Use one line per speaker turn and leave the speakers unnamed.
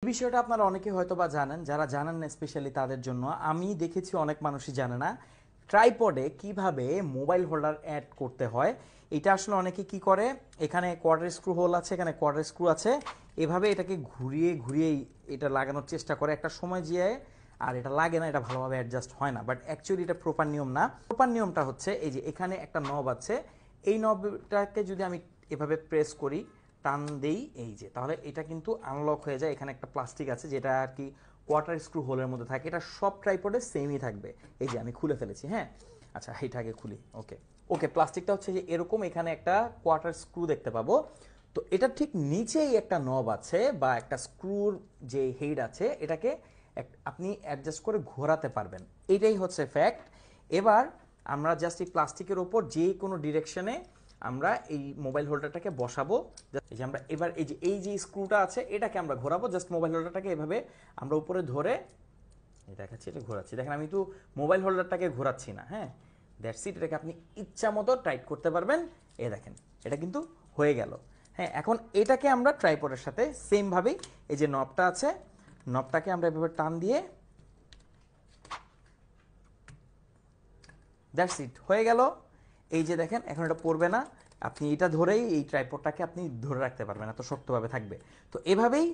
এই বিষয়টা আপনারা অনেকে হয়তো বা জানেন, যারা জানেন না স্পেশালি তাদের জন্য আমি দেখেছি অনেক মানুষই জানে না ট্রাইপডে কিভাবে মোবাইল হোল্ডার অ্যাড করতে হয়। এটা আসলে অনেকে কি করে, এখানে কোয়ার্টার স্ক্রু হোল আছে, এখানে কোয়ার্টার স্ক্রু আছে, এভাবে এটাকে ঘুরিয়ে ঘুরিয়ে এটা লাগানোর চেষ্টা করে, একটা সময় যেয়ে আর এটা লাগে না, এটা ভালোভাবে অ্যাডজাস্ট হয় না। বাট অ্যাকচুয়ালি এটা প্রপার নিয়ম না। প্রপার নিয়মটা হচ্ছে এই যে এখানে একটা নব আছে, এই নবটাকে যদি আমি এভাবে প্রেস করি, টান দেই, এই যে তাহলে এটা কিন্তু আনলক হয়ে যায়। এখানে একটা প্লাস্টিক আছে যেটা আর কি কোয়ার্টার স্ক্রু হোলের মধ্যে থাকে, এটা সব ট্রাইপডে সেমই থাকবে। এই যে আমি খুলে ফেলেছি, হ্যাঁ। আচ্ছা, এটাকে খুলি। ওকে ওকে, প্লাস্টিকটা হচ্ছে যে এরকম, এখানে একটা কোয়ার্টার স্ক্রু দেখতে পাবো। তো এটা ঠিক নিচেই একটা নব আছে বা একটা স্ক্রুর যে হেড আছে, এটাকে আপনি অ্যাডজাস্ট করে ঘোরাতে পারবেন। এটাই হচ্ছে ফ্যাক্ট। এবার আমরা জাস্ট এই প্লাস্টিকের ওপর যে কোনো ডিরেকশনে আমরা এই মোবাইল হোল্ডারটাকে বসাবো। এই যে আমরা এবার এই যে স্ক্রুটা আছে এটাকে আমরা ঘোরাবো, জাস্ট মোবাইল হোল্ডারটাকে এভাবে আমরা উপরে ধরে দেখাচ্ছি, এটা ঘোরাচ্ছি। দেখেন আমি তো মোবাইল হোল্ডারটাকে ঘোরাচ্ছি না, হ্যাঁ। That's it. এটাকে আপনি ইচ্ছা মতো টাইট করতে পারবেন। এ দেখেন এটা কিন্তু হয়ে গেল। হ্যাঁ, এখন এটাকে আমরা ট্রাইপডের সাথে সেমভাবেই এই যে নবটা আছে, নবটাকে আমরা এভাবে টান দিয়ে, দ্যাটস ইট, হয়ে গেল। এই যে দেখেন এখন এটা পড়বে না, আপনি এটা ধরেই এই ট্রাইপডটাকে আপনি ধরে রাখতে পারবেন, এত শক্তভাবে থাকবে। তো এভাবেই